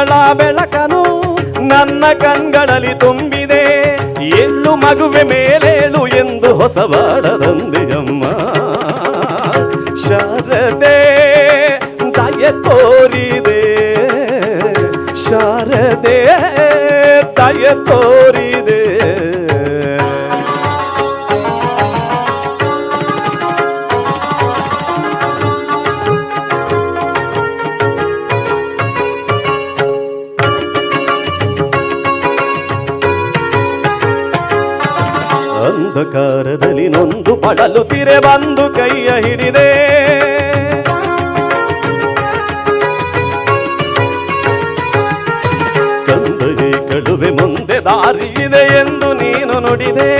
ಅವಳ ಬೆಳಕನು ನನ್ನ ಕಣ್ಗಳಲ್ಲಿ ತುಂಬಿದೆ. ಎಳ್ಳು ಮಗುವೆ ಮೇಲೇಳು ಎಂದು ಹೊಸಬಾಡದಂದೆಯಮ್ಮ. ಶಾರದೆ ದಯೆ ತೋರಿದೆ, ಶಾರದೆ ದಯೆ ತೋರಿದೆ. ಅಂಧಕಾರದಲ್ಲಿ ನೊಂದು ಪಡಲುತ್ತಿರೆ ಬಂದು ಕೈಯ ಹಿಡಿದೆ. ಕಂದಗೆ ಕಡುವೆ ಮುಂದೆ ದಾರಿ ಇದೆ ಎಂದು ನೀನು ನುಡಿದೆ.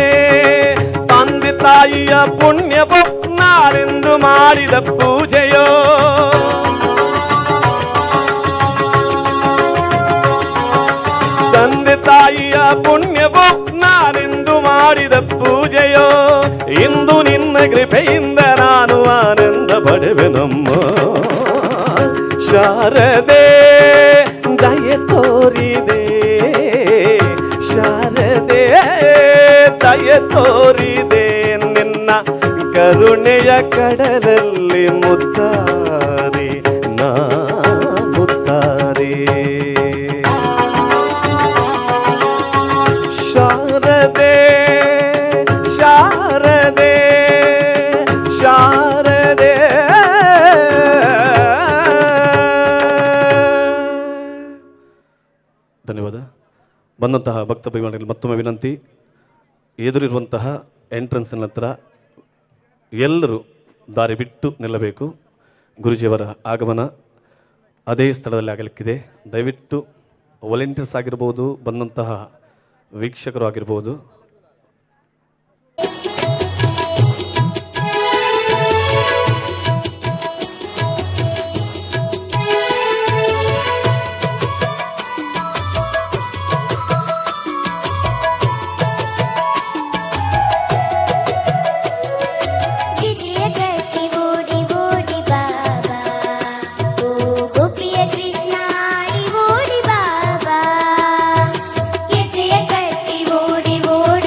ತಂದೆ ತಾಯಿಯ ಪುಣ್ಯವೋ ನಾನೆಂದು ಮಾಡಿದ ಪೂಜೆಯೋ. ತಂದೆ ತಾಯಿಯ ಪುಣ್ಯವೋ ನಾನೆಂದು ಮಾಡಿದ ಪೂಜೆಯೋ. ಇಂದು ನಿನ್ನ ಕೃಪೆಯಿಂದ ನಾನು ಆನಂದ ಪಡೆವೆನಮ್ಮ. ಶಾರದೆ ದಯೆ ತೋರಿದೆ, ಶಾರದೆ ದಯೆ ತೋರಿದೆ. ನಿನ್ನ ಕರುಣೆಯ ಕಡಲಲ್ಲಿ ಮುತ್ತಾರೆ ನಾ ಮುತ್ತಾರೆ. ಶಾರದೆ ಶಾರದೆ ಶಾರದೆ. ಧನ್ಯವಾದ. ಬಂದಂತಹ ಭಕ್ತ ಪರಿವಾರಗಳಿಗೆ ಮತ್ತೊಮ್ಮೆ ವಿನಂತಿ, ಎದುರಿರುವಂತಹ ಎಂಟ್ರೆನ್ಸಿನ ಹತ್ರ ಎಲ್ಲರೂ ದಾರಿ ಬಿಟ್ಟು ನಿಲ್ಲಬೇಕು. ಗುರುಜಿಯವರ ಆಗಮನ ಅದೇ ಸ್ಥಳದಲ್ಲಿ ಆಗಲಿಕ್ಕಿದೆ. ದಯವಿಟ್ಟು ವಾಲಂಟಿಯರ್ಸ್ ಆಗಿರ್ಬೋದು, ಬಂದಂತಹ ವೀಕ್ಷಕರು ಆಗಿರ್ಬೋದು, ಓಡಿ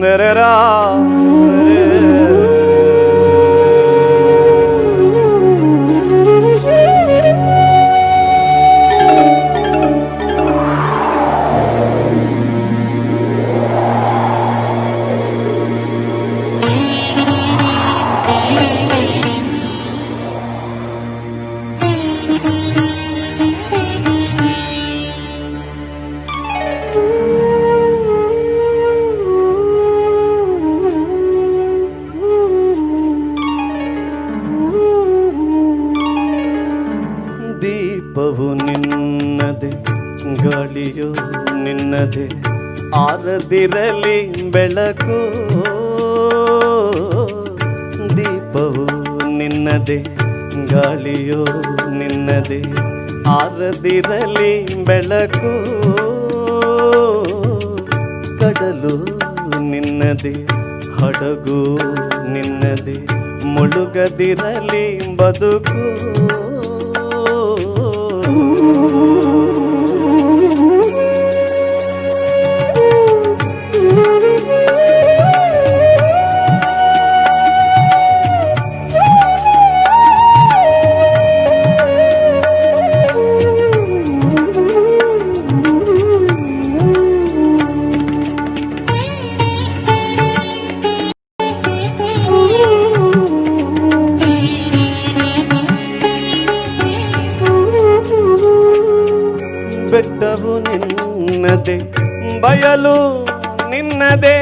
ನೆರೆರಾ ದೀಪವು ನಿನ್ನದೆ ಗಾಳಿಯು ನಿನ್ನದೆ ಆರದಿರಲಿ ಬೆಳಕು ದೀಪವು ನಿನ್ನದೆ ಗಾಳಿಯು ನಿನ್ನದೆ ಆರದಿರಲಿ ಬೆಳಕು ಕಡಲು ನಿನ್ನದೆ ಹಡಗು ನಿನ್ನದೆ ಮುಳುಗದಿರಲಿ ಬದುಕು ಬೆಟ್ಟವು ನಿನ್ನದೆ ಬಯಲು ನಿನ್ನದೆ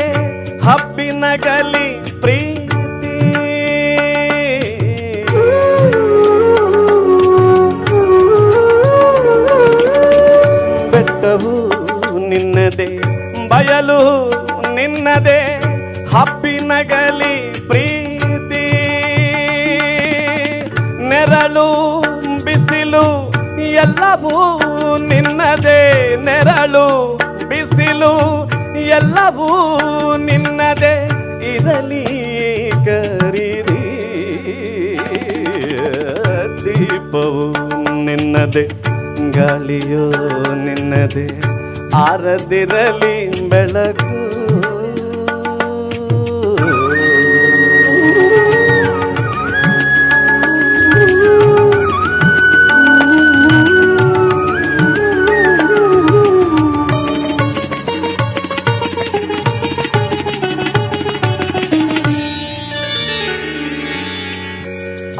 ಹಬ್ಬಿನಗಲಿ ಪ್ರೀತಿ ಬೆಟ್ಟವು ನಿನ್ನದೆ ಬಯಲು ನಿನ್ನದೆ ಹಬ್ಬಿನಗಲಿ ಪ್ರೀತಿ ನೆರಳು ಬಿಸಿಲು ಎಲ್ಲವೂ ನಿನ್ನದೇ ನೆರಳು ಬಿಸಿಲು ಎಲ್ಲವೂ ನಿನ್ನದೇ ಇರಲಿ ಕರಿದಿ ದೀಪವು ನಿನ್ನದೇ ಗಾಳಿಯೋ ನಿನ್ನದೇ ಆರದಿರಲಿ ಬೆಳಕು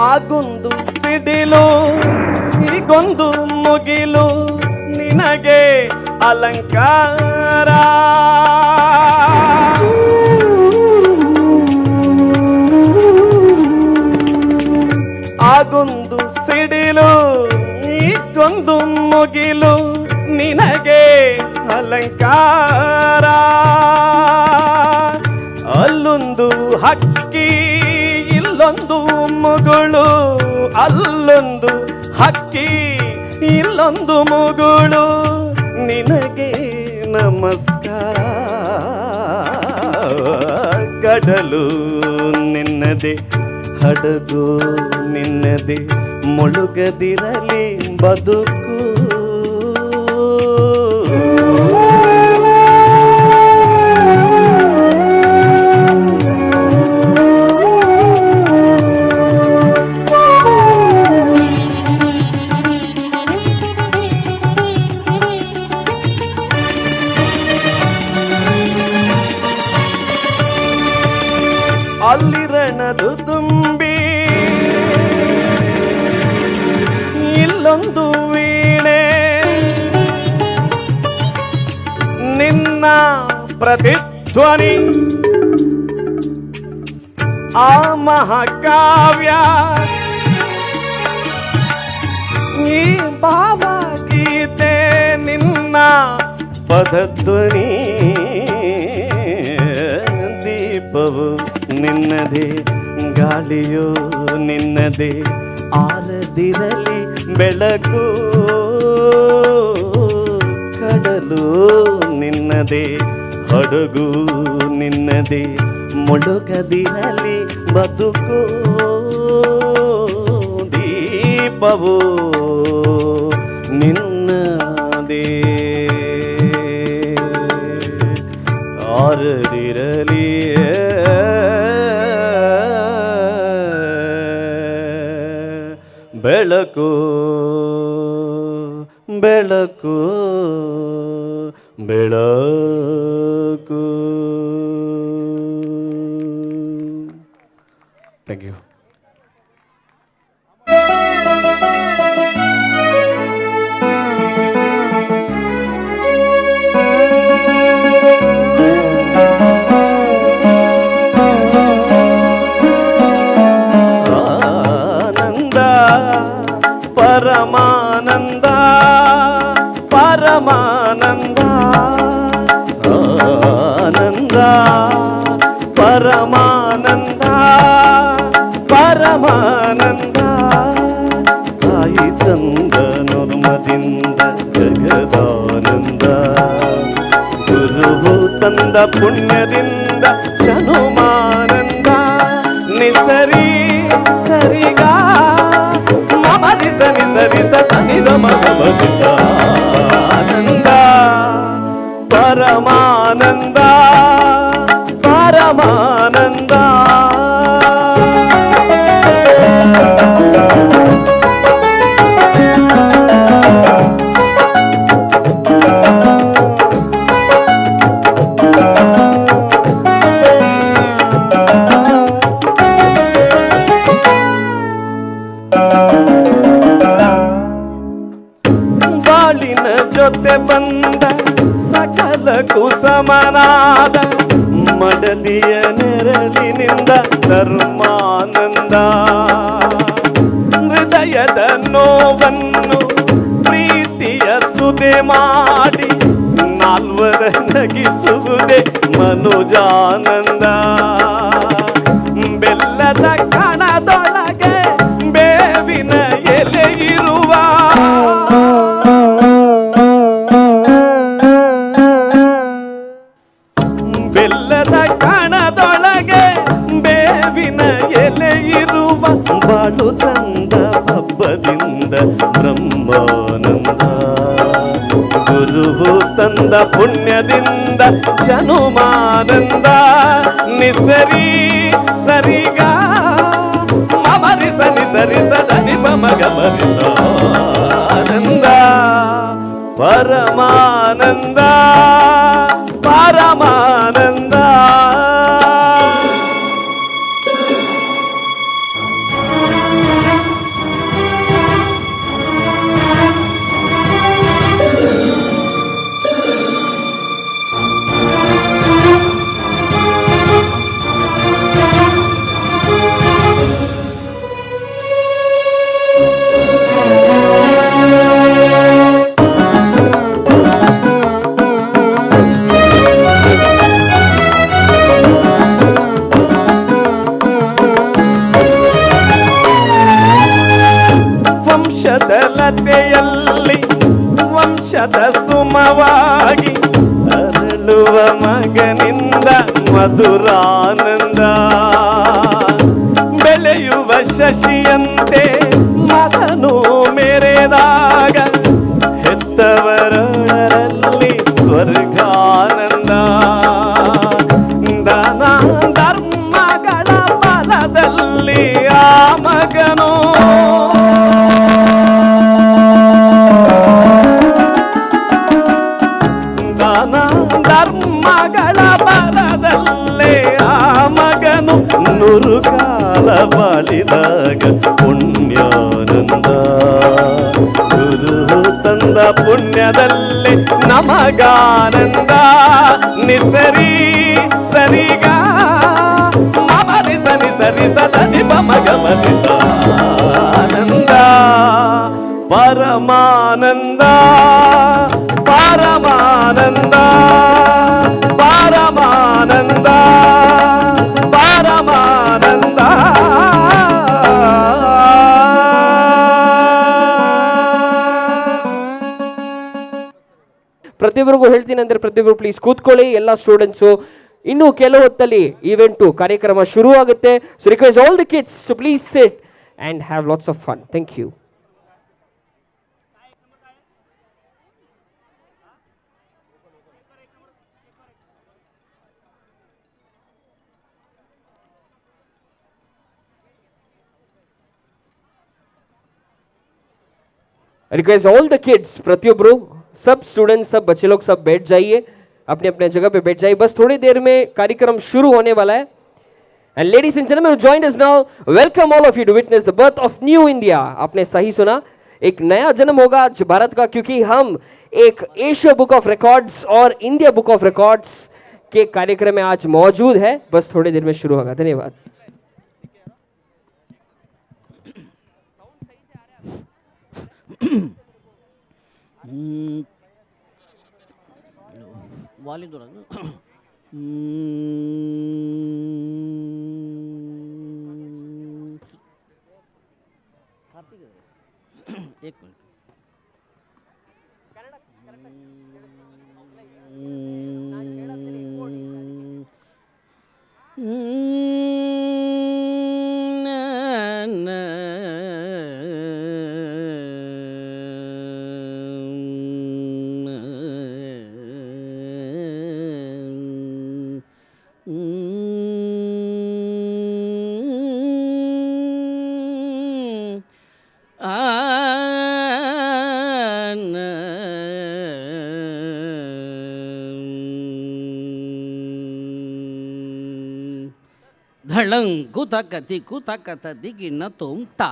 ಆಗೊಂದು ಸಿಡಿಲು ಈಗೊಂದು ಮುಗಿಲು ನಿನಗೆ ಅಲಂಕಾರ ಆಗೊಂದು ಸಿಡಿಲು ಈಗೊಂದು ಮುಗಿಲು ನಿನಗೆ ಅಲಂಕಾರ ಅಲ್ಲೊಂದು ಹಕ್ಕಿ ಇಲ್ಲೊಂದು ಮುಗುಳು ಅಲ್ಲೊಂದು ಹಕ್ಕಿ ಇಲ್ಲೊಂದು ಮುಗುಳು ನಿನಗೆ ನಮಸ್ಕಾರ ಕಡಲು ನಿನ್ನದೆ ಹಡಗು ನಿನ್ನದೆ ಮುಳುಗದಿರಲಿ ಬದುಕು ಅಲ್ಲಿರಣದು ತುಂಬಿ ಇಲ್ಲೊಂದು ವೀಣೆ ನಿನ್ನ ಪ್ರತಿಧ್ವನಿ ಆ ಮಹಾಕಾವ್ಯ ಈ ಭಾವಗೀತೆ ನಿನ್ನ ಪದಧ್ವನಿ ದೀಪವು ನಿನ್ನದೇ ಗಾಳಿಯೋ ನಿನ್ನದೇ ಆರದಿರಲಿ ಬೆಳಕು ಕಡಲು ನಿನ್ನದೇ ಹಡಗು ನಿನ್ನದೇ ಮುಳುಗದಿರಲಿ ಬದುಕು ದೀಪವು ನಿನ್ನದೇ ಬಾರದಿರಲಿ ಬೆಳಕು ಬೆಳಕು ಬೆಳಕು. Thank you. ಪರಮಾನಂದ ಪರಮಾನಂದ ಆನಂದ ಪರಮಾನಂದ ಪರಮಾನಂದ ತಾಯಿ ತಂದ ನುರ್ಮದಿಂದ ಜಗದಾನಂದ ಗುರುವು ತಂದ ಪುಣ್ಯದಿಂದ ಜನುಮಾನಂದ ನಿಸರಿ ಸರಿಗ ಸರಿ ಸರಿ ಸನಿದ ಮಗಮದ ಆನಂದ ಪರಮಾನಂದ ಪರಮಾನಂದ. ಜೊತೆ ಬಂದ ಸಕಲ ಕುಸಮನಾದ ಮಡದಿಯ ನೆರಳಿನಿಂದ ಧರ್ಮಾನಂದ ಹೃದಯದ ನೋವನ್ನು ಪ್ರೀತಿಯ ಸುದೆ ಮಾಡಿ ನಾಲ್ವರ ನಗಿಸುವುದೇ ಮನುಜಾನಂದ ಬೆಲ್ಲದ ಕಣದೊಳಗೆ ಬೇವಿನ ಎಲೆ ಇರುವ ಬೆಲ್ಲದ ಕಣದೊಳಗೆ ಬೇವಿನ ಎಲೆ ಇರುವ ಬಾಳು ತಂದ ಹಬ್ಬದಿಂದ ಬ್ರಹ್ಮಾನಂದ ಗುರುವು ತಂದ ಪುಣ್ಯದಿಂದ ಜನುಮಾನಂದ ನಿಸರಿ ಸರಿಗ ಮಮರಿ ಸನಿ ಸರಿ ಸದನಿ ಮಗ ಮರಿಸ ಆನಂದ ಪರಮಾನಂದ ಪರಮಾನಂದ. ವಂಶದಲತೆಯಲ್ಲಿ ವಂಶದ ಸುಮವಾಗಿ ಅರಳುವ ಮಗನಿಂದ ಮಧುರಾನಂದ ಬೆಳೆಯುವ ಶಶಿಯಂತೆ ಮಗನು ಮೆರೆದಾಗ ಹೆತ್ತವರೊಳರಲ್ಲಿ ಸ್ವರ್ಗಾನಂದ ದಾನ ಧರ್ಮಗಳ ಬಲದಲ್ಲಿ ಆ ಮಗನು ಧರ್ಮಗಳ ಬಲದಲ್ಲೇ ಆ ಮಗನು ನೂರು ಕಾಲ ಬಾಳಿದಾಗ ಪುಣ್ಯಾನಂದ ಗುರು ತಂದ ಪುಣ್ಯದಲ್ಲಿ ನಮಗಾನಂದ ನಿಸರಿ ಸರಿಗ ಮಮರಿ ಸನಿ ಸರಿ ಸದನಿ ಮಗ ಮರಿಸ ಆನಂದ ಪರಮಾನಂದ ಪರಮಾನಂದ ಪರಮಾನಂದ ಪರಮಾನಂದ. ಪ್ರತಿಯೊಬ್ಬರಿಗೂ ಹೇಳ್ತೀನಿ ಅಂದರೆ ಪ್ರತಿಯೊಬ್ಬರು ಪ್ಲೀಸ್ ಕೂತ್ಕೊಳ್ಳಿ. ಎಲ್ಲ ಸ್ಟೂಡೆಂಟ್ಸು ಇನ್ನು ಕೆಲವು ಹೊತ್ತಲ್ಲಿ ಈವೆಂಟು ಕಾರ್ಯಕ್ರಮ ಶುರು ಆಗುತ್ತೆ. So request all the kids to please sit and have lots of fun. Thank you. Request all the kids, प्रतियोब्रो, सब स्टूडेंट्स, सब बच्चे लोग सब बैठ जाइए, अपने अपने जगह पे बैठ जाइए, बस थोड़ी देर में कार्यक्रम शुरू होने वाला है. And ladies and gentlemen who joined us now, welcome all of you to witness the birth of new India. आपने सही सुना, एक नया जन्म होगा आज भारत का, क्योंकि हम एक एशिया बुक ऑफ रिकॉर्ड्स और इंडिया बुक ऑफ रिकॉर्ड्स के कार्यक्रम में आज मौजूद है. बस थोड़ी देर में शुरू होगा. धन्यवाद. वॉल्यूम थोड़ा कार्तिक एक मिनट धड़ं कुतकति कुतकत दिगिन तुम ता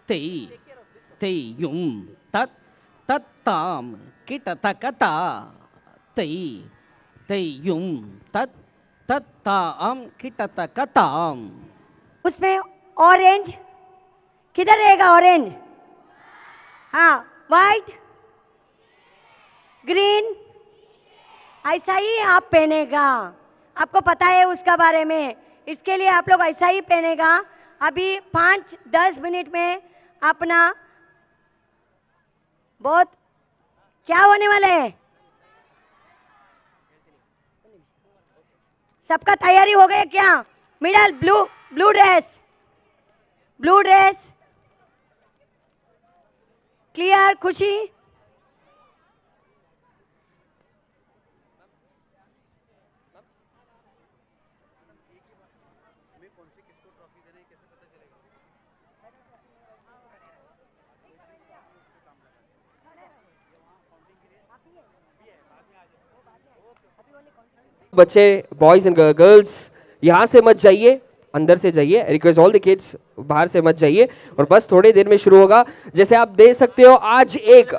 तेई तेयुम तत् तत्ताम किटतकता तेई तेयुम तत् तत्ताम किटतकताम. उसमें ऑरेंज किधर रहेगा? ऑरेंज, हाँ. वाइट, ग्रीन, ऐसा ही आप पहनेगा. आपको पता है उसका बारे में, इसके लिए आप लोग ऐसा ही पहनेगा. अभी 5-10 मिनट में अपना बहुत क्या होने वाला है, सबका तैयारी हो गया क्या? Middle blue dress, blue dress clear. खुशी, बच्चे, बॉयज एंड गर्ल्स, यहाँ से मत जाइए, अंदर से जाइए. रिक्वेस्ट ऑल द किड्स, बाहर से मत जाइए. और बस थोड़ी देर में शुरू होगा. जैसे आप देख सकते हो, आज एक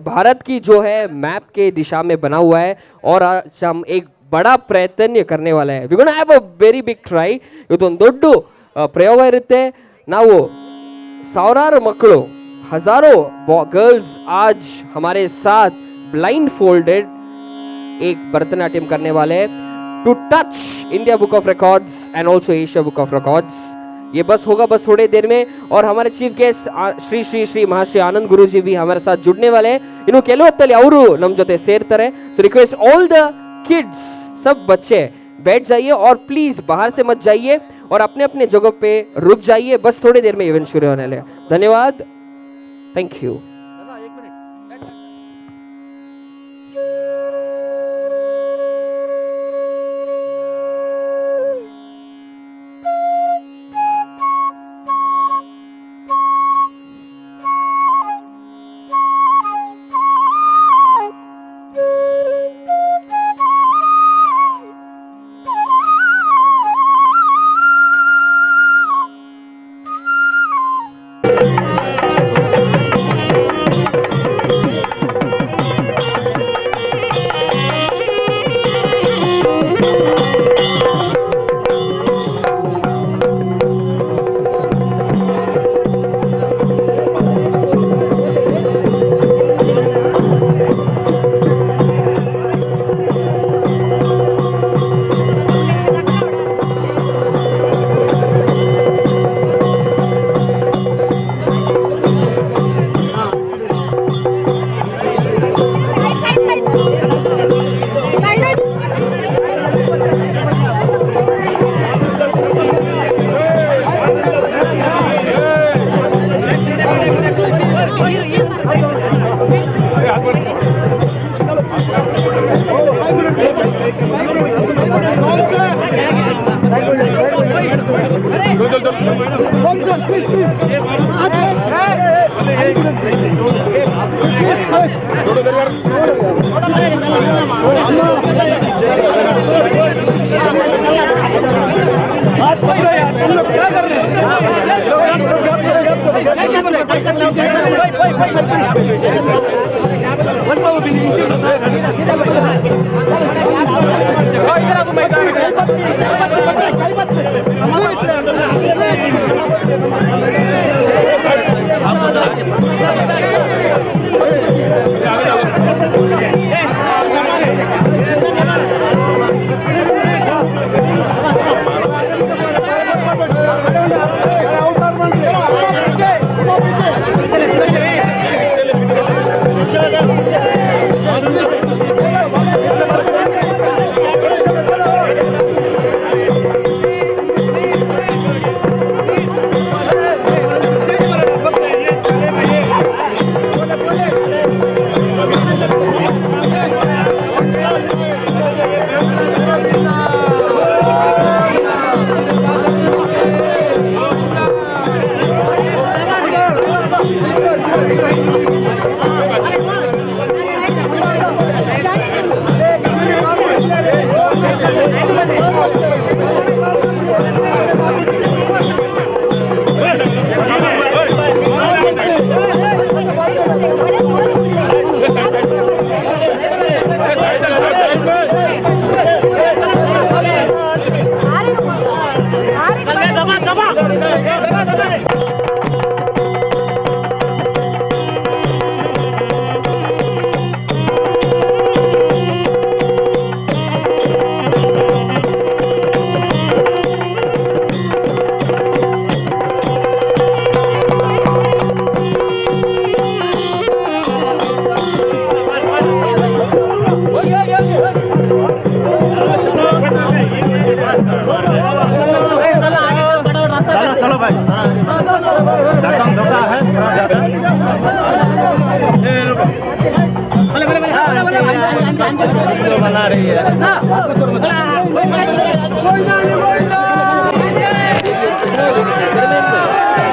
भारत की जो है मैप के दिशा में बना हुआ है, और आज हम एक बड़ा प्रयत्न करने वाला है. We gonna have a very big try. ಇದೊಂದು ದೊಡ್ಡ ಪ್ರಯೋಗ ಇರುತ್ತೆ. ನಾವು ಸಾವಿರಾರು ಮಕ್ಕಳು, हजारों गर्ल्स आज हमारे साथ ब्लाइंड फोल्डेड एक भरतनाट्यम करने वाले हैं to touch India book of records and also Asia book of records. ये बस होगा बस थोड़ी देर में. और हमारे चीफ गेस्ट श्री श्री श्री महाश्री आनंद गुरु जी भी हमारे साथ जुड़ने वाले हैं. इन्हों ಕೆಲವು ಹೊತ್ತಲ್ಲಿ ಅವರು ನಮ್ಮ ಜೊತೆ ಸೇರ್ತಾರೆ. So request all the kids, सब बच्चे बैठ जाइए और प्लीज बाहर से मत जाइए और अपने अपने जगह पे रुक जाइए. बस थोड़ी देर में इवेंट शुरू होने वाला है. धन्यवाद. Thank you.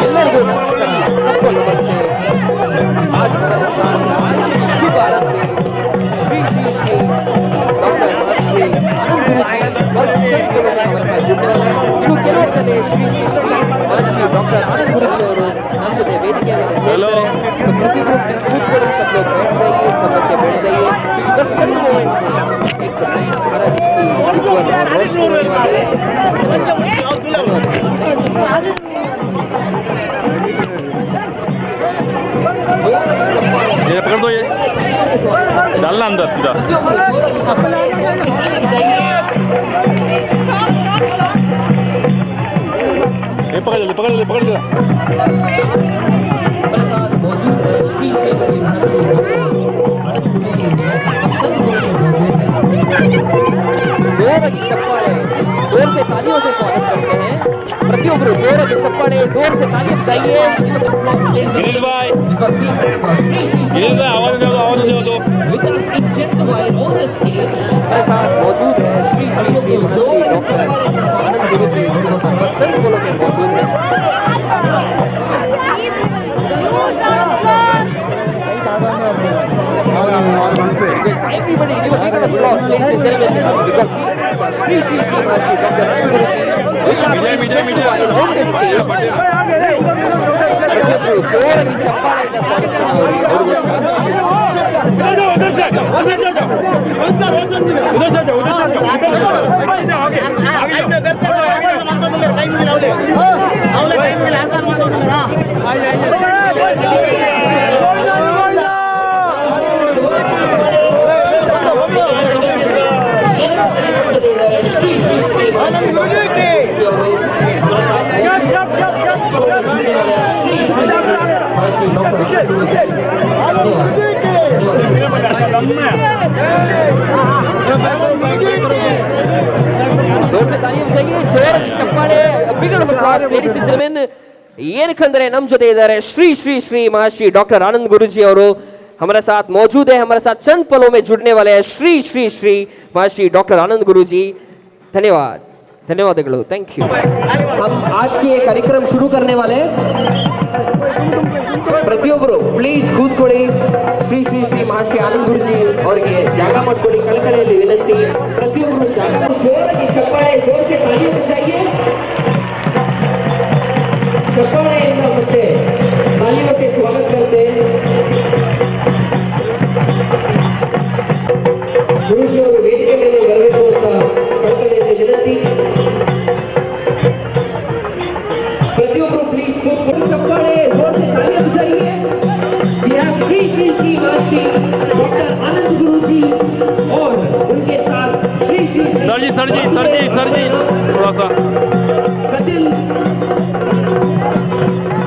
ಎಲ್ಲರಿಗೂ ನಮಸ್ಕಾರ, सबको नमस्ते। आज हमारे साथ आज की शुभ आरंभ में श्री श्री श्री डॉक्टर श्री आनंद गुरु जी बस चंद लोग हमारे साथ जुड़ने वाले हैं। ಇನ್ನು ಕೆಲವೊತ್ತಲ್ಲಿ ಶ್ರೀ ಶ್ರೀ ಶ್ರೀ ಶ್ರೀ ಡಾಕ್ಟರ್ आनंद गुरु जी ಅವರು ನಮ್ಮ ಜೊತೆ ವೇದಿಕೆ ಮೇಲೆ ಸೇರ್ತಾರೆ। तो प्रतिदिन प्लीज ಕೂತ್ಕೊಳ್ಳಿ, सब लोग बैठ जाइए, सब बच्चे बैठ जाइए। बस चंद मोमेंट में एक नया भारत की उज्जवल और रोशनी होने वाली है। ये पकड़ दो, ये डालना अंदर सीधा। ये पकड़ ले, पकड़ ले, पकड़ ले। ಜೋರಾಗಿ ಚಪ್ಪಾಳೆ, जोर से तालियों से स्वागत करते हैं। प्रतियोगियों जोराಗಿ ಚಪ್ಪಾಳೆ, जोर से तालियां चाहिए। गिरीश भाई, आवाज दे दो, आवाज दे दो। हमारे साथ मौजूद है श्री श्री श्री महर्षि डॉक्टर आनंद गुरु जी, बसंत बोलो के मौजूद हैं। Everybody give a big round of applause, ladies and gentlemen, because Shri Shri Shri Maharishi Dr. Anand Guruji with us in just a while on this stage. जोराಗಿ ಚಪ್ಪಾಳೆಯಿಂದ ಸ್ವಾಗತಿಸೋಣ ಅವರಿಗೋಸ್ಕರ। जोर से तालियां चाहिए, जोराಗಿ ಚಪ್ಪಾಳೆ, big round of applause, ladies and gentlemen. ಏನಕ್ಕಂದ್ರೆ ನಮ್ಮ ಜೊತೆ ಇದ್ದಾರೆ Shri Shri Shri Maharshi doctor Anand गुरुजी ಅವರು हमारे साथ मौजूद है। हमारे साथ चंद पलों में जुड़ने वाले हैं श्री श्री श्री महर्षि डॉक्टर आनंद गुरुजी। धन्यवाद, धन्यवादಗಳು, थैंक यू। हम आज की ये कार्यक्रम शुरू करने वाले हैं। ಪ್ರತಿಯೊಬ್ಬರು ಪ್ಲೀಸ್ ಕೂತ್ಕೊಳ್ಳಿ। ಶ್ರೀ ಶ್ರೀ ಶ್ರೀ ಮಹರ್ಷಿ ಆನಂದ್ ಗುರುಜಿ ಅವರಿಗೆ ಜಾಗ ಮಾಡಿಕೊಡಿ, ಕಳಕಳಿಯಲ್ಲಿ ವಿನಂತಿ। ಪ್ರತಿಯೊಬ್ಬರು ಜಾಗ ಜೋರಾಗಿ ಚಪ್ಪಾಳೆ, ಜೋರಕ್ಕೆ ತಾಲಿ ಬಜಾಯಿए। ಚಪ್ಪಾಳೆಯಿಂದ ಮತ್ತೆ ತಾಲಿयों से स्वागत करते हैं। ಗುರುಜಿ ಅವರು ವೇದಿಕೆ ಮೇಲೆ ಬರಬೇಕು ಅಂತ ಕಳಕಳಿಯಲ್ಲಿ ವಿನಂತಿ। प्रतियोगियों प्लीज खूब चप्पाळे, जोर से तालियां बजाइए। We have Shri Shri Shri Maharshi doctor आनंद गुरु जी और उनके साथ श्री श्री सर जी, सर जी, सर जी, सर जी, थोड़ा सा कपिल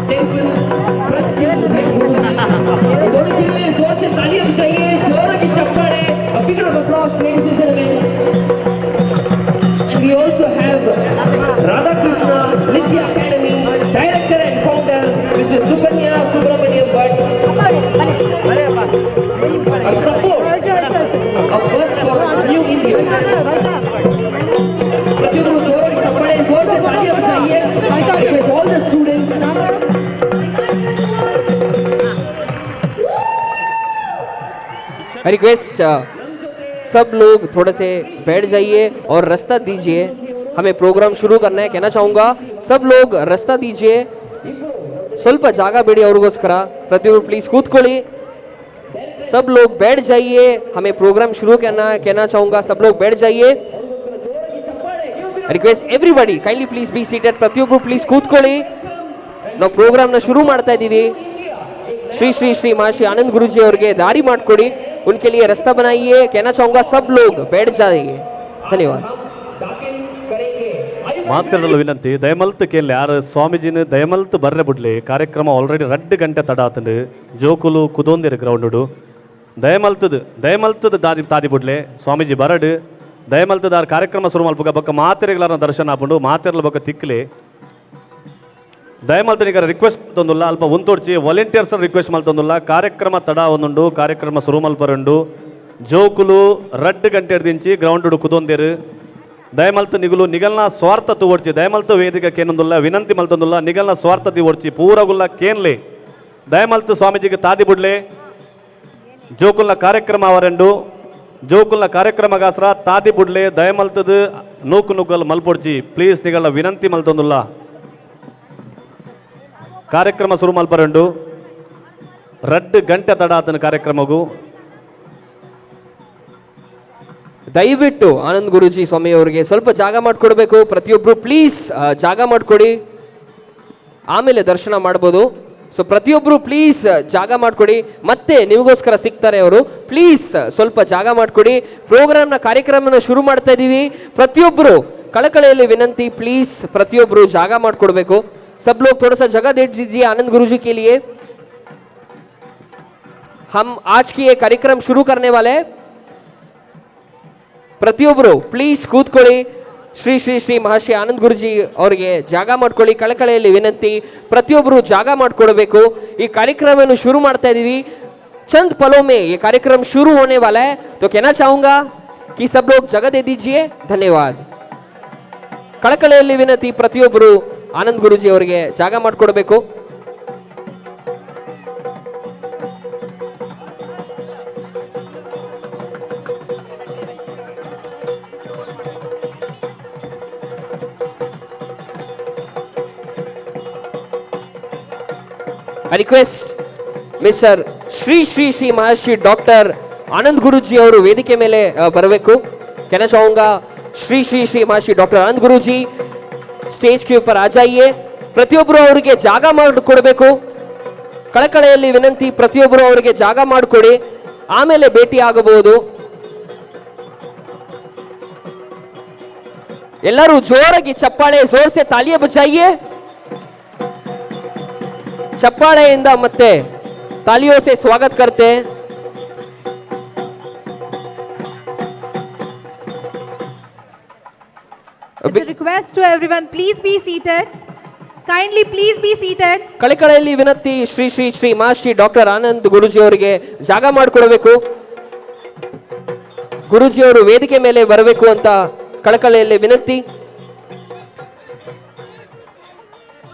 टेंपल दोनों के लिए जोर से तालियां बजाइए, जोर की चप्पाळे। A big round of applause, ladies and gentlemen. And we also have Radha Krishna Nitya Academy Director and Founder Mrs. Sukanya Subramaniam Bhatt. A support of work for New India. प्रतियोगियों जोर की चप्पाळे, जोर से तालियां बजाइए with all the students. I request सब लोग थोड़े से बैठ जाइए और रास्ता दीजिए, हमें प्रोग्राम शुरू करना है। कहना चाहूँगा सब लोग रास्ता दीजिए, ಸ್ವಲ್ಪ ಜಾಗ ಬಿಡಿ ಅವ್ರಿಗೋಸ್ಕರ। ಪ್ರತಿಯೊಬ್ಬರು प्लीज ಕೂತ್ಕೊಳ್ಳಿ, सब लोग बैठ जाइए, हमें प्रोग्राम शुरू करना है। कहना चाहूँगा सब लोग बैठ जाइए। Request everybody kindly please be seated. ಪ್ರತಿಯೊಬ್ಬರು प्लीज ಕೂತ್ಕೊಳ್ಳಿ, ನಾವು ಪ್ರೋಗ್ರಾಮ್ನ ಶುರು ಮಾಡ್ತಾ ಇದ್ದೀವಿ। श्री श्री श्री महर्षि आनंद गुरुजी ಅವರಿಗೆ ದಾರಿ ಮಾಡಿಕೊಡಿ, उनके लिए रास्ता बनाइए। कहना चाहूँगा सब लोग बैठ जाइए, धन्यवाद। ಮಾತಿರಲು ವಿನಂತಿ, ದಯಮಲ್ತು ಕೇಳಿ ಯಾರು ಸ್ವಾಮೀಜಿನ ದಯಮಲ್ತು ಬರ್ರೆ ಬಿಡ್ಲಿ। ಕಾರ್ಯಕ್ರಮ ಆಲ್ರೆಡಿ 2 ಗಂಟೆ ತಡ ಆತಂಡು, ಜೋಕುಲು ಕುದೊಂದಿರ ಗ್ರೌಂಡು ದಯಮಲ್ತದ ತಾದಿ ಬಿಡ್ಲೆ ಸ್ವಾಮೀಜಿ ಬರಡು ದಯಮಲ್ತದಾರ ಕಾರ್ಯಕ್ರಮ ಶುರು ಮಲ್ಪಗ ಬಕ್ಕ ಮಾತಿರೆಗಳನ್ನ ದರ್ಶನ ಹಾಕೊಂಡು ಮಾತಿರಲ ಬಕ್ಕ ತಿಕ್ಲಿ ದಯಮಲ್ತನಿಗರ ರಿಕ್ವೆಸ್ಟ್ ತಂದುಲ್ಲ ಅಲ್ಪ ಒಂತೋಡ್ಚಿ ವಾಲಂಟಿಯರ್ಸ್ ರಿಕ್ವೆಸ್ಟ್ ಮಲ್ತಂದುಲ್ಲ। ಕಾರ್ಯಕ್ರಮ ತಡ ಒಂದುಂಡು, ಕಾರ್ಯಕ್ರಮ ಶುರು ಮಲ್ಪರುಂಡು, ಜೋಕುಲು 2 ಗಂಟೆ ಹಿಡ್ದಿಂಚಿ ಗ್ರೌಂಡ್ ಕುದೊಂದಿರು దయమల్తు నిగులు నిగల్న స్వార్థ ఓడ్చి దయమల్తు వేదిక కేనందుల్ల వినంతి మల్తందుల్ల నిగల్న స్వార్థ ఓడ్చి పూరగుల్ల ಕೇನ್ಲೆ ದಯಮಲ್ತು ಸ್ವಾಮೀಜಿಗೆ ತಾದಿ ಬುಡ್ಲೆ ಜೋಕುಲ್ನ ಕಾರ್ಯಕ್ರಮ ಅವರೆಂಡು ಜೋಕುಲ್ನ ಕಾರ್ಯಕ್ರಮಗಾಸ್ರ ತಾದಿ ಬುಡ್ಲೆ ದಯಮಲ್ತದು ನೂಕು ನುಗ್ಗಲ್ ಮಲ್ಪೊಡ್ಚಿ ಪ್ಲೀಸ್ ನಿಗಳ ವಿನಂತಿ ಮಲ್ತೊಂದುಲ್ಲ ಕಾರ್ಯಕ್ರಮ ಶುರು ಮಲ್ಪರೆಂಡು 2 ಗಂಟೆ ತಡ ಆತನ ಕಾರ್ಯಕ್ರಮಗೂ ದಯವಿಟ್ಟು ಆನಂದ್ ಗುರೂಜಿ ಸ್ವಾಮಿ ಅವರಿಗೆ ಸ್ವಲ್ಪ ಜಾಗ ಮಾಡಿಕೊಡ್ಬೇಕು. ಪ್ರತಿಯೊಬ್ಬರು ಪ್ಲೀಸ್ ಜಾಗ ಮಾಡಿಕೊಡಿ, ಆಮೇಲೆ ದರ್ಶನ ಮಾಡ್ಬೋದು. ಸೊ ಪ್ರತಿಯೊಬ್ಬರು ಪ್ಲೀಸ್ ಜಾಗ ಮಾಡಿಕೊಡಿ, ಮತ್ತೆ ನಿಮಗೋಸ್ಕರ ಸಿಗ್ತಾರೆ ಅವರು. ಪ್ಲೀಸ್ ಸ್ವಲ್ಪ ಜಾಗ ಮಾಡಿಕೊಡಿ. ಪ್ರೋಗ್ರಾಮ್ನ ಕಾರ್ಯಕ್ರಮನ ಶುರು ಮಾಡ್ತಾ ಇದ್ದೀವಿ. ಪ್ರತಿಯೊಬ್ಬರು ಕಳಕಳಿಯಲ್ಲಿ ವಿನಂತಿ, ಪ್ಲೀಸ್ ಪ್ರತಿಯೊಬ್ಬರು ಜಾಗ ಮಾಡಿಕೊಡ್ಬೇಕು. सब लोग थोड़ा सा जगह दे दीजिए आनंद गुरुजी के लिए. हम आज की ये कार्यक्रम शुरू करने वाले हैं. ಪ್ರತಿಯೊಬ್ಬರು ಪ್ಲೀಸ್ ಕೂತ್ಕೊಳ್ಳಿ. ಶ್ರೀ ಶ್ರೀ ಶ್ರೀ ಮಹರ್ಷಿ ಆನಂದ್ ಗುರುಜಿ ಅವರಿಗೆ ಜಾಗ ಮಾಡ್ಕೊಳ್ಳಿ. ಕಳಕಳಿಯಲ್ಲಿ ವಿನಂತಿ, ಪ್ರತಿಯೊಬ್ಬರು ಜಾಗ ಮಾಡಿಕೊಡ್ಬೇಕು. ಈ ಕಾರ್ಯಕ್ರಮವನ್ನು ಶುರು ಮಾಡ್ತಾ ಇದ್ದೀವಿ. चंद पलों में ये कार्यक्रम शुरू होने वाला है, तो कहना चाहूंगा कि सब लोग जगह दे दीजिए. ಧನ್ಯವಾದ. ಕಳಕಳಿಯಲ್ಲಿ ವಿನಂತಿ, ಪ್ರತಿಯೊಬ್ಬರು ಆನಂದ್ ಗುರುಜಿ ಅವರಿಗೆ ಜಾಗ ಮಾಡಿಕೊಡ್ಬೇಕು. I request Mr. Shri Shri Shri Maharshi doctor Anand Guruji ಅವರು ವೇದಿಕೆ ಮೇಲೆ ಬರಬೇಕು. कहना चाहूंगा श्री श्री श्री महर्षि डॉक्टर आनंद गुरुजी स्टेज के ऊपर आ जाइए. ಪ್ರತಿಯೊಬ್ಬರು ಅವರಿಗೆ ಜಾಗ ಮಾಡಿಕೊಡಬೇಕು. ಕಳಕಳಿಯಲ್ಲಿ ವಿನಂತಿ, ಪ್ರತಿಯೊಬ್ಬರು ಅವರಿಗೆ ಜಾಗ ಮಾಡಿಕೊಡಿ, ಆಮೇಲೆ ಭೇಟಿ ಆಗಬಹುದು. ಎಲ್ಲರೂ ಜೋರಾಗಿ ಚಪ್ಪಾಳೆ, ಜೋರ್ ಸೆ ತಾಲಿಯ ಬಜಾಯಿಯೇ. ಚಪ್ಪಾಳೆಯಿಂದ ಮತ್ತೆ तालियों से स्वागत करते हैं. It's a request to everyone, please be seated. Kindly please be seated. ಕಳಕಳಿಯಲ್ಲಿ ವಿನಂತಿ, ಶ್ರೀ ಶ್ರೀ ಶ್ರೀ ಮಹರ್ಷಿ ಡಾಕ್ಟರ್ ಆನಂದ್ ಗುರುಜಿ ಅವರಿಗೆ ಜಾಗ ಮಾಡಿಕೊಡಬೇಕು. ಗುರುಜಿ ಅವರು ವೇದಿಕೆ ಮೇಲೆ ಬರಬೇಕು ಅಂತ ಕಳಕಳಿಯಲ್ಲಿ ವಿನಂತಿ.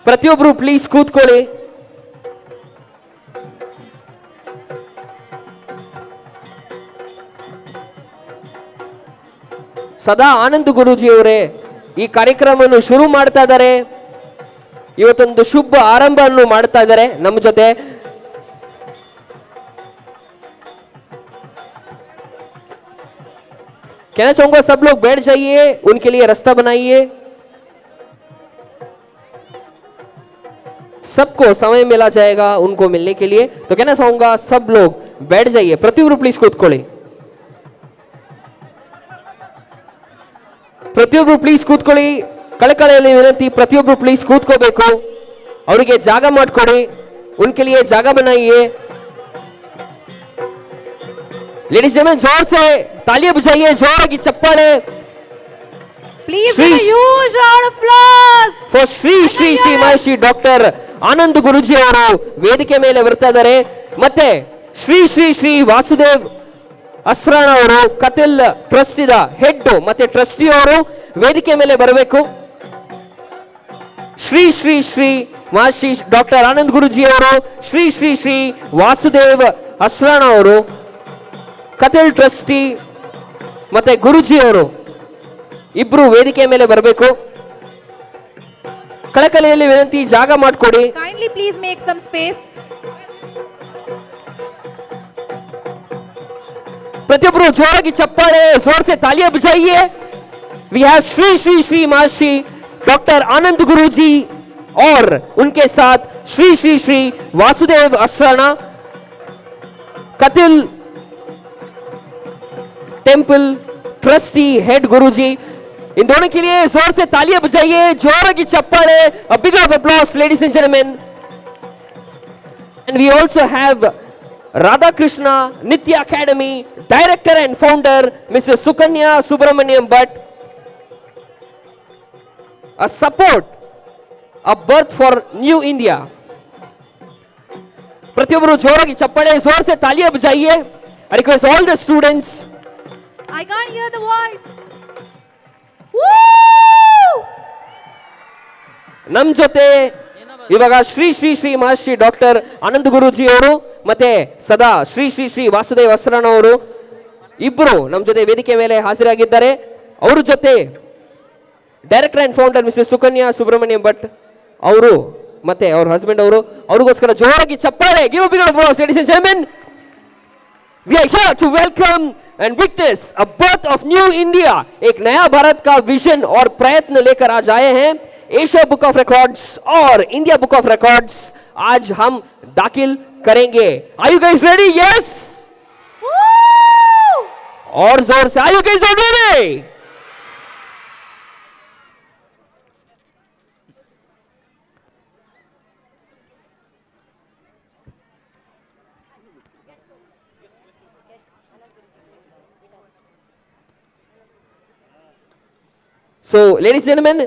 ಪ್ರತಿಯೊಬ್ಬರು ಪ್ಲೀಸ್ ಕೂತ್ಕೊಳ್ಳಿ. ಸದಾ ಆನಂದ್ ಗುರೂಜಿ ಅವರೇ ಈ ಕಾರ್ಯಕ್ರಮವನ್ನು ಶುರು ಮಾಡ್ತಾ ಇದ್ದಾರೆ. ಇವತ್ತೊಂದು ಶುಭ ಆರಂಭವನ್ನು ಮಾಡ್ತಾ ಇದ್ದಾರೆ ನಮ್ಮ ಜೊತೆ. कहना चाहूंगा सब लोग बैठ जाइए, उनके लिए रास्ता बनाइए. सबको समय मिला जाएगा उनको मिलने के लिए, तो कहना चाहूंगा सब लोग बैठ जाइए. प्रतियೊಬ್ಬರು प्लीज ಕೂತ್ಕೊಳ್ಳಿ. ಪ್ರತಿಯೊಬ್ಬರು ಪ್ಲೀಸ್ ಕೂತ್ಕೊಳ್ಳಿ. ಕಳಕಳಿಯಲ್ಲಿ ವಿನಂತಿ, ಪ್ರತಿಯೊಬ್ಬರು ಪ್ಲೀಸ್ ಕೂತ್ಕೋಬೇಕು. ಅವರಿಗೆ ಜಾಗ ಮಾಡಿಕೊಡಿ. उनके लिए ಜಾಗ बनाइए. लेडीज जेंटलमैन, जोर से तालियां बजाइए, जोराಗಿ ಚಪ್ಪಾಳೆ. Please give a huge round of applause for Shri Shri Shri Maharshi doctor Anand Guruji ಅವರು ವೇದಿಕೆ ಮೇಲೆ ಬರ್ತಾ ಇದ್ದಾರೆ. ಮತ್ತೆ ಶ್ರೀ ಶ್ರೀ ಶ್ರೀ ವಾಸುದೇವ್ ಅಸ್ರಾಣ ಅವರು, ಕತಿಲ್ ಟ್ರಸ್ಟಿದ ಹೆಡ್ ಮತ್ತೆ ಟ್ರಸ್ಟಿ ಅವರು ವೇದಿಕೆ ಮೇಲೆ ಬರಬೇಕು. ಶ್ರೀ ಶ್ರೀ ಶ್ರೀ ಮಹರ್ಷಿ ಡಾಕ್ಟರ್ ಆನಂದ್ ಗುರುಜಿ ಅವರು, ಶ್ರೀ ಶ್ರೀ ಶ್ರೀ ವಾಸುದೇವ್ ಅಸ್ರಾಣ ಅವರು, ಕತಿಲ್ ಟ್ರಸ್ಟಿ ಮತ್ತೆ ಗುರುಜಿ ಅವರು ಇಬ್ರು ವೇದಿಕೆ ಮೇಲೆ ಬರಬೇಕು. ಕಳಕಳಿಯಲ್ಲಿ ವಿನಂತಿ, ಜಾಗ ಮಾಡಿಕೊಡಿ. kindly please make some space. प्रतियೊಬ್ಬರು ಜೋರಾಗಿ ಚಪ್ಪಾಳೆ, जोर से तालियां बजाइए. We have Shri Shri Shri Maharshi doctor Anand Guruji और उनके साथ Shri Shri Shri Vasudev Asrana, Kateel temple trustee head Guruji. इन दोनों के लिए जोर से तालियां बजाइए, जोरागी चप्पाळे. A big round of applause, ladies and gentlemen. And we also have Radha Krishna Nitya Academy director and founder Mr. Sukanya Subramaniam Bhatt. A support, a birth for new India. प्रतियೊಬ್ಬರು ಜೋರಾಗಿ ಚಪ್ಪಾಳೆ, जोर से तालियां बजाइए. I request all the students. I can't hear the voice. Woo! ನಮ್ ಜೊತೆ ಇವಾಗ Shri Shri Shri Maharshi doctor Anand Guruji ಅವರು ಮತ್ತೆ ಸದಾ ಶ್ರೀ ಶ್ರೀ ಶ್ರೀ ವಾಸುದೇವ್ ವಸ್ತ್ರಣ ಅವರು ಇಬ್ರು ನಮ್ ಜೊತೆ ವೇದಿಕೆ ಮೇಲೆ ಹಾಜರಾಗಿದ್ದಾರೆ. ಅವ್ರ ಜೊತೆ director and founder Mr Sukanya Subrahmanyam Bhat ಅವರು ಮತ್ತೆ ಅವ್ರ ಹಸ್ಬೆಂಡ್ ಅವರು, ಅವ್ರಿಗೋಸ್ಕರ ಜೋರಾಗಿ ಚಪ್ಪಾಳೆ. Give a big round of applause ladies and gentlemen. We are here to welcome and witness a birth of new India. एक नया भारत का विजन और प्रयत्न लेकर आज आए हैं एशिया बुक ऑफ रिकॉर्ड्स और इंडिया बुक ऑफ रिकॉर्ड्स आज हम दाखिल करेंगे. Are you guys ready? Yes. और जोर से. Are you guys all ready? So, ladies and gentlemen,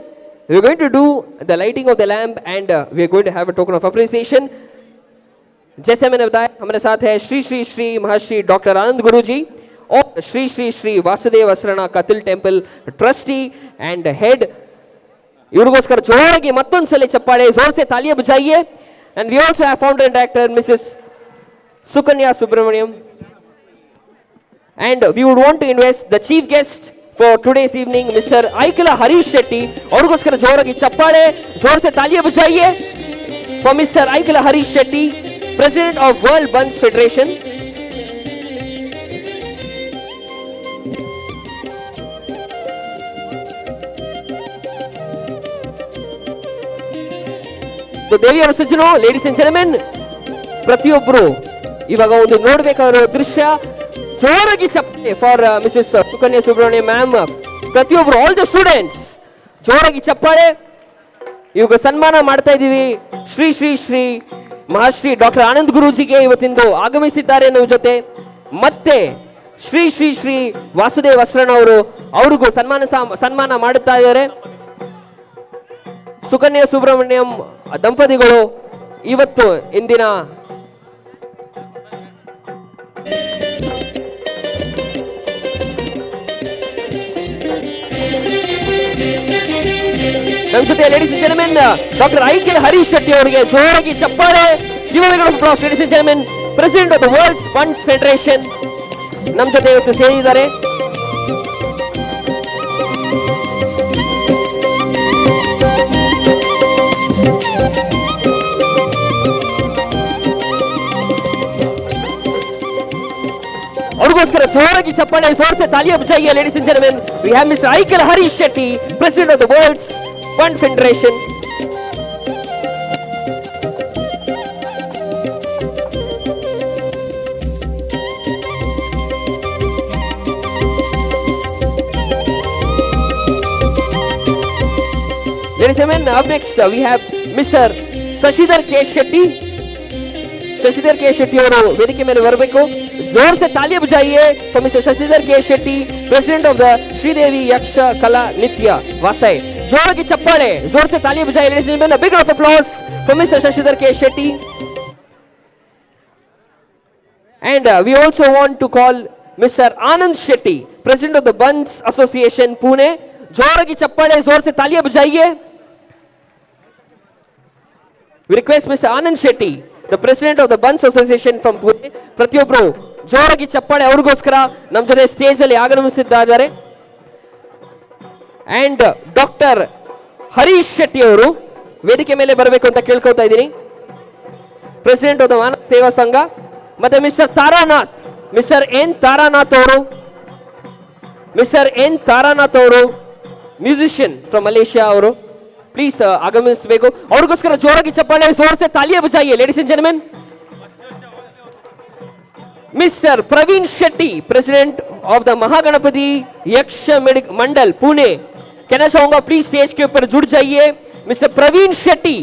we are going to do the lighting of the lamp and we are going to have a token of appreciation. जैसे मैंने बताया हमारे साथ है Shri Shri Shri Maharshi doctor आनंद गुरु जी और Shri Shri Shri Vasudev Asrana Kateel temple trustee and head. इवरिಗೋಸ್ಕರ ಜೋರಾಗಿ ಮತ್ತೊಂದು ಸಲ ಚಪ್ಪಾಳೆ, जोर से तालियां बजाइए. And we also have founder and director Mrs. Sukanya Subramaniam. And we would want to invite the chief guest for today's evening, Mr. Aikala Harish Shetty. ಅವ್ರಿಗೋಸ್ಕರ ಜೋರಾಗಿ ಚಪ್ಪಾಳೆ, जोर से तालियां बजाइए for Mr. Aikala Harish Shetty, President of World Buns Federation. तो ದೇವಿಯವರ ಸಜ್ಜನೋ, ladies and gentlemen, ಪ್ರತಿಯೊಬ್ಬರು ಇವಾಗ ಒಂದು ನೋಡಬೇಕಾಗಿರೋ ದೃಶ್ಯ. ಜೋರಾಗಿ ಚಪ್ಪಾಳೆ for Mrs Sukanya Subrahmanyam ma'am. ಪ್ರತಿಯೊಬ್ಬರು ಆಲ್ ದ ಸ್ಟೂಡೆಂಟ್ಸ್ ಜೋರಾಗಿ ಚಪ್ಪಾಳೆ. ಇವಾಗ ಸನ್ಮಾನ ಮಾಡ್ತಾ ಇದ್ದೀವಿ ಶ್ರೀ ಶ್ರೀ ಶ್ರೀ ಮಹರ್ಷಿ ಡಾಕ್ಟರ್ ಆನಂದ್ ಗುರೂಜಿಗೆ ಇವತ್ತಿಂದು ಆಗಮಿಸಿದ್ದಾರೆ ನಮ್ಮ ಜೊತೆ. ಮತ್ತೆ ಶ್ರೀ ಶ್ರೀ ಶ್ರೀ ವಾಸುದೇವ್ ವಸ್ತ್ರಣ ಅವರು, ಅವ್ರಿಗೂ ಸನ್ಮಾನ ಮಾಡುತ್ತಾ ಇದ್ದಾರೆ. ಸುಕನ್ಯಾ ಸುಬ್ರಹ್ಮಣ್ಯಂ ದಂಪತಿಗಳು ಇವತ್ತು ಇಂದಿನ ನಮ್ಮ ಜೊತೆ ladies and gentlemen doctor Aikal Harish Shetty ಅವರಿಗೆ ಜೋರಾಗಿ ಚಪ್ಪಾಳೆ. Ladies and gentlemen, president of the world Bunts federation ನಮ್ಮ ಜೊತೆ ಇವತ್ತು ಸೇರಿದ್ದಾರೆ. ಅವ್ರಿಗೋಸ್ಕರ ಜೋರಾಗಿ ಚಪ್ಪಾಳೆ, जोर से तालियां बजाइए. Ladies and gentleman, we have mister Aikal Harish Shetty, president of the worlds fund federation. Ladies and gentlemen, up next we have Mr. Sashidhar K. Shetty. Shashidhar K Shetty ಅವರು ವೇದಿಕೆ ಮೇಲೆ ಬರಬೇಕು. जोर से तालियां बजाइए for mister Shashidhar K Shetty, president of the Sridevi Yaksha Kala Nritya Vasaya. जोराಗಿ ಚಪ್ಪಾಳೆ, जोर से तालियां बजाइए. Ladies and gentleman, a big round of applause for Mr. Shashidhar K. Shetty. And we also want to call Mr. Anand Shetty, president of the Buns Association Pune. जोराಗಿ ಚಪ್ಪಾಳೆ, जोर से तालियां बजाइए. We request Mr. Anand Shetty, the president of the Buns Association from Pune. ಪ್ರತಿಯೊಬ್ಬರು ಜೋರಾಗಿ ಚಪ್ಪಾಳೆ ಅವ್ರಿಗೋಸ್ಕರ ನಮ್ಮ ಜೊತೆ ಸ್ಟೇಜ್ ಅಲ್ಲಿ ಆಗಮಿಸಿದ್ದಾರೆ. ಅಂಡ್ ಡಾಕ್ಟರ್ ಹರೀಶ್ ಶೆಟ್ಟಿ ಅವರು ವೇದಿಕೆ ಮೇಲೆ ಬರಬೇಕು ಅಂತ ಕೇಳ್ಕೊತಾ ಇದ್ದೀನಿ. ಪ್ರೆಸಿಡೆಂಟ್ ಆಫ್ ದ ಮಾನವ ಸೇವಾ ಸಂಘ. ಮತ್ತೆ mister Taranath, mister N Taranath ಅವರು ಮ್ಯೂಸಿಷಿಯನ್ ಫ್ರಮ್ ಮಲೇಷಿಯಾ ಅವರು ಪ್ಲೀಸ್ ಆಗಮಿಸಬೇಕು. ಅವ್ರಿಗೋಸ್ಕರ ಜೋರಾಗಿ ಚಪ್ಪಾಳೆ, जोर से तालियां बजाइए. Ladies and gentleman, mister Praveen Shetty, president of the Mahaganapati Yaksha Mandal Pune. कहना चाहूंगा प्लीज स्टेज के ऊपर जुड़ जाइए. मिस्टर प्रवीण शेट्टी,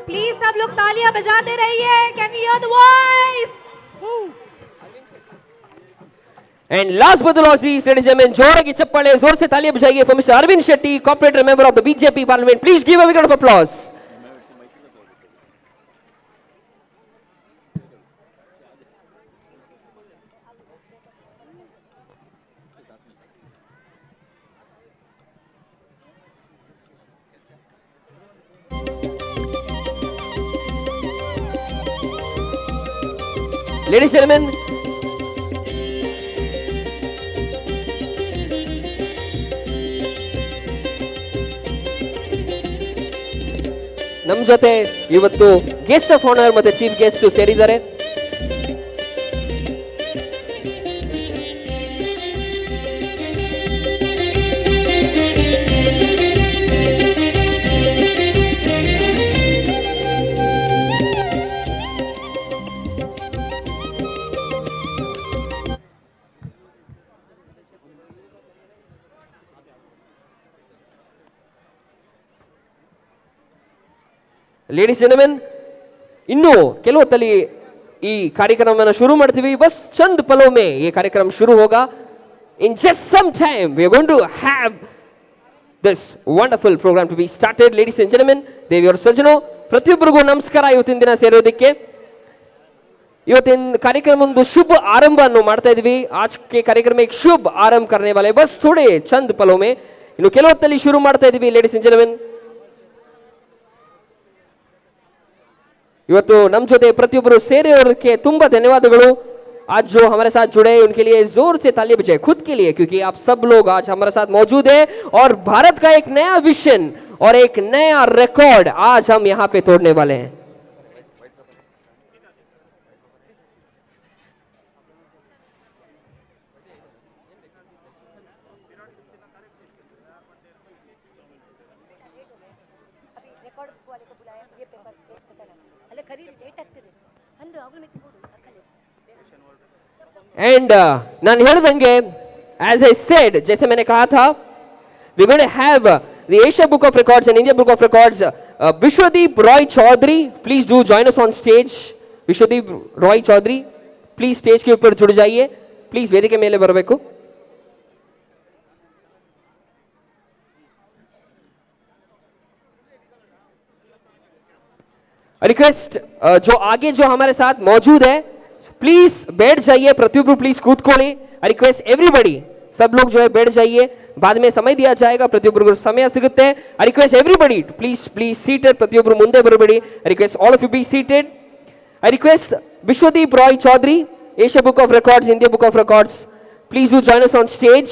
प्लीज सब लोग तालियां बजाते रहिए. Can we hear the voice? And last but not least, ladies and gentleman, जोराಗಿ ಚಪ್ಪಾಳೆ, जोर से तालियां बजाइए for mister Arvind Shetty, corporator member of the BJP parliament. Please give a big round of applause. Ladies and gentlemen, ನಮ್ಮ ಜೊತೆ ಇವತ್ತು guest of honour ಮತ್ತೆ ಚೀಫ್ ಗೆಸ್ಟ್ ಸೇರಿದ್ದಾರೆ. ಲೇಡೀಸ್ ಜೆಂಟಲ್ಮೆನ್, ಇನ್ನು ಕೆಲವು ಹೊತ್ತಲ್ಲಿ ಈ ಕಾರ್ಯಕ್ರಮವನ್ನು ಶುರು ಮಾಡ್ತೀವಿ. ಬಸ್ ಚಂದ್ ಪಲೋ ಮೇ ಈ ಕಾರ್ಯಕ್ರಮ ಶುರು ಹೋಗಾ. In just some time we are going to have this wonderful program to be started. Ladies and gentlemen, ದೇವಿಯವರ ಸಜ್ಜನೋ ಪ್ರತಿಯೊಬ್ಬರಿಗೂ ನಮಸ್ಕಾರ. ಇವತ್ತಿನ ದಿನ ಸೇರೋದಕ್ಕೆ ಇವತ್ತಿನ ಕಾರ್ಯಕ್ರಮ ಒಂದು ಶುಭ ಆರಂಭ ಅನ್ನು ಮಾಡ್ತಾ ಇದೀವಿ. आज के कार्यक्रम में एक शुभ आरंभ करने वाले बस थोड़े चंद पलों में ಇನ್ನು ಕೆಲವು ಹೊತ್ತಲ್ಲಿ ಶುರು ಮಾಡ್ತಾ ಇದೀವಿ. ಲೇಡೀಸ್ ಅಂಡ್ ಜೆಂಟಲ್ಮೆನ್, ಇವತ್ತು ನಮ್ಮ ಜೊತೆ ಪ್ರತಿಯೊಬ್ಬರು ಸೇರಿರೋದಕ್ಕೆ ತುಂಬಾ ಧನ್ಯವಾದಗಳು. आज जो हमारे साथ जुड़े उनके लिए जोर से ताली बजाए खुद के लिए, क्योंकि आप सब लोग आज हमारे साथ मौजूद हैं और भारत का एक नया विजन और एक नया रिकॉर्ड आज हम यहाँ पे तोड़ने वाले हैं. एंड ನಾನು ಹೇಳಿದಂಗೆ, as I said, जैसे मैंने कहा था, we're going to have the Asia Book of Records and India Book of Records. Vishwadeep Roy Chaudhary, please do join us on stage. Vishwadeep Roy Chaudhary, please stage के ऊपर जुड़ जाइए. Please ವೇದಿಕೆ ಮೇಲೆ ಬರಬೇಕು. रिक्वेस्ट जो आगे जो हमारे साथ मौजूद है, प्लीज बैठ जाइए. प्रतियोगी प्लीज कूदकोली. रिक्वेस्ट एवरीबडी, सब लोग जो है बैठ जाइए. बाद में समय दिया जाएगा, ಪ್ರತಿಯೊಬ್ಬರಿಗೂ ಸಮಯ ಸಿಗುತ್ತೆ. Request everybody please please seated. ಪ್ರತಿಯೊಬ್ಬರು ಮುಂದೆ ಬರಬೇಡಿ. Request all of you be seated. Request Vishwadeep Roy Chowdhury, Asia book of records, India book of records, please do join us on stage.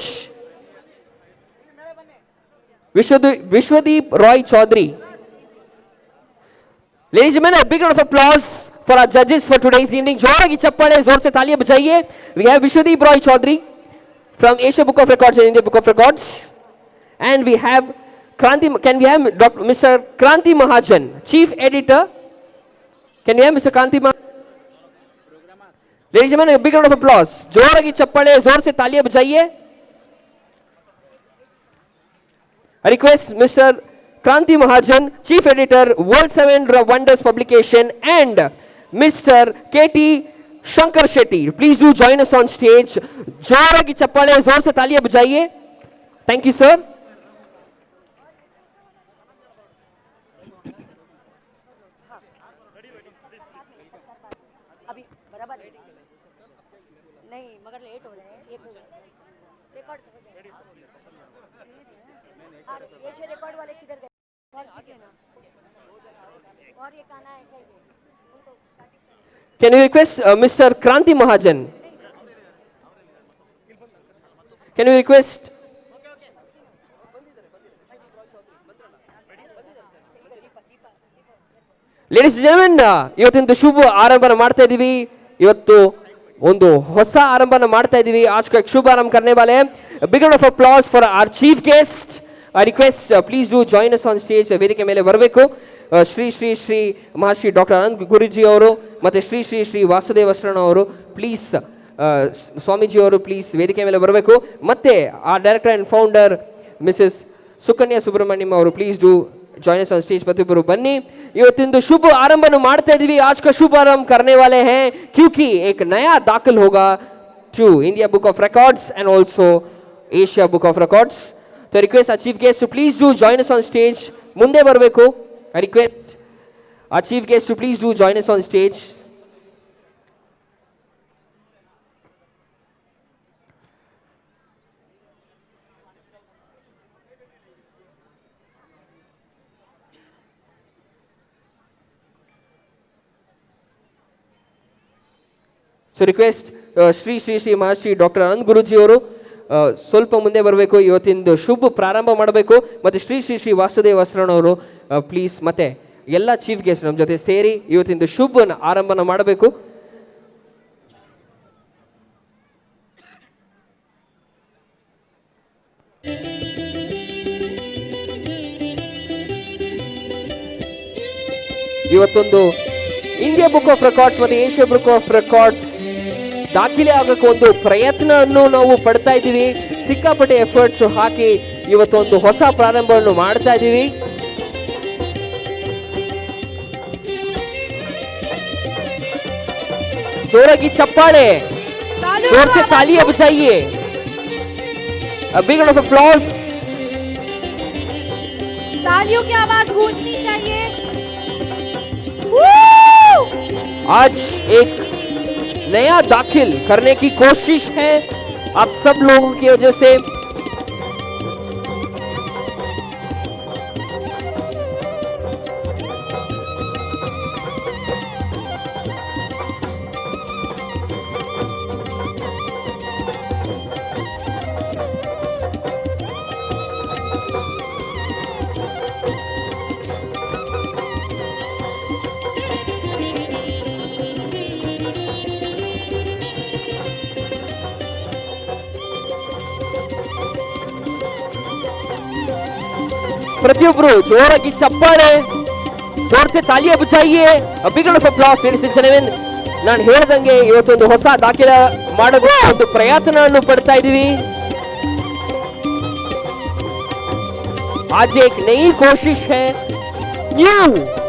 Vishwadeep Roy Chowdhury. Ladies and gentlemen, a big round of applause for our judges for today's evening. जोर की चप्पल है, जोर से तालियां बजाइए. We have Vishwadeep Roy Chaudhary from Asia Book of Records and India Book of Records, and we have Kranti. Can we have Mr. Kranti Mahajan, Chief Editor? Can we have Mr. Kranti Mahajan? Ladies and gentlemen, a big round of applause. जोर की चप्पल है, जोर से तालियां बजाइए. I request Mr. Kranti Mahajan, Chief Editor, World 7 Wonders Publication, and Mr. KT Shankar Shetty. Please do join us on stage. जोर की चप्पल है, जोर से तालियां बजाइए. Thank you, sir. अभी बराबर नहीं, मगर लेट हो रहे हैं. एक रिकॉर्ड ये रिकॉर्ड वाले किधर गए? और खींच लेना. और ये गाना है चाहिए उनको. Can you request Mr. Kranti Mahajan? Can you request? Ladies and gentlemen, ಇವತ್ತಿನ ಶುಭ ಆರಂಭನ ಮಾಡ್ತಾ ಇದೀವಿ. ಇವತ್ತು ಒಂದು ಹೊಸ ಆರಂಭನ ಮಾಡ್ತಾ ಇದೀವಿ. आज का एक शुभ आरंभ करने वाले हैं. A big round of applause for our chief guest. I request please do join us on stage. ವೇದಿಕೆ ಮೇಲೆ ಬರಬೇಕು. ಶ್ರೀ ಶ್ರೀ ಶ್ರೀ ಮಹರ್ಷಿ ಡಾಕ್ಟರ್ ಅನಂತ್ ಗುರುಜಿ ಅವರು ಮತ್ತು ಶ್ರೀ ಶ್ರೀ ಶ್ರೀ ವಾಸುದೇವ ಶರಣ ಅವರು ಪ್ಲೀಸ್, ಸ್ವಾಮೀಜಿ ಅವರು ಪ್ಲೀಸ್ ವೇದಿಕೆ ಮೇಲೆ ಬರಬೇಕು. ಮತ್ತೆ ಆ director and founder Mrs Sukanya Subramanyam ಅವರು please do join us on stage. ಪ್ರತಿಯೊಬ್ಬರು ಬನ್ನಿ. ಇವತ್ತಿಂದು ಶುಭ ಆರಂಭನ ಮಾಡ್ತಾ ಇದೀವಿ. आज का शुभ आरंभ करने वाले हैं क्योंकि एक नया दाखिल होगा to India book of records and also Asia book of records. तो request our chief guest to please do join us on stage. ಮುಂದೆ ಬರಬೇಕು. I request our chief guest to please do join us on stage. So request Shri Shri Shri Maharshi doctor Anant Guruji ಅವರು ಸ್ವಲ್ಪ ಮುಂದೆ ಬರಬೇಕು, ಇವತ್ತಿಂದು ಶುಭ ಪ್ರಾರಂಭ ಮಾಡಬೇಕು. ಮತ್ತು ಶ್ರೀ ಶ್ರೀ ಶ್ರೀ ವಾಸುದೇವ ಅವರು ಪ್ಲೀಸ್ ಮತ್ತೆ ಎಲ್ಲ ಚೀಫ್ ಗೆಸ್ಟ್ ನಮ್ಮ ಜೊತೆ ಸೇರಿ ಇವತ್ತಿಂದು ಶುಭ ಆರಂಭನ ಮಾಡಬೇಕು. ಇವತ್ತೊಂದು ಇಂಡಿಯಾ ಬುಕ್ ಆಫ್ ರೆಕಾರ್ಡ್ಸ್ ಮತ್ತು ಏಷ್ಯಾ ಬುಕ್ ಆಫ್ ರೆಕಾರ್ಡ್ಸ್ ದಾಖಲೆ ಆಗಕ್ಕೆ ಒಂದು ಪ್ರಯತ್ನವನ್ನು ನಾವು ಪಡ್ತಾ ಇದ್ದೀವಿ. ಸಿಕ್ಕಾಪಟ್ಟೆ ಎಫರ್ಟ್ಸ್ ಹಾಕಿ ಇವತ್ತೊಂದು ಹೊಸ ಪ್ರಾರಂಭವನ್ನು ಮಾಡ್ತಾ ಇದ್ದೀವಿ. ಜೋರಾಗಿ ಚಪ್ಪಾಳೆ, जोर से तालियां बजाइए, a big round of applause. तालियों की आवाज गूंजनी चाहिए. आज एक नया दाखिल करने की कोशिश है आप सब लोगों की वजह से. ಪ್ರತಿಯೊಬ್ಬರು ಜೋರಾಗಿ ಚಪ್ಪಾಳೆ, ಜೋರ್ ಸೆ ತಾಲಿಯಾ ಬಜಾಯಿಯೇ, a big round of applause ladies and gentlemen. ನಾನು ಹೇಳ್ದಂಗೆ ಇವತ್ತೊಂದು ಹೊಸ ದಾಖಲೆ ಮಾಡಲು ಒಂದು ಪ್ರಯತ್ನವನ್ನು ಪಡ್ತಾ ಇದ್ದೀವಿ. आज एक नई कोशिश है, new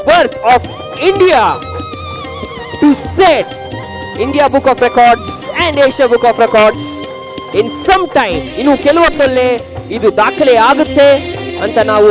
birth of India to set India book of records and Asia book of records in some time. ಇನ್ನು ಕೆಲವು ಹೊತ್ತಲ್ಲೇ ಇದು ದಾಖಲೆ ಆಗುತ್ತೆ ಅಂತ ನಾವು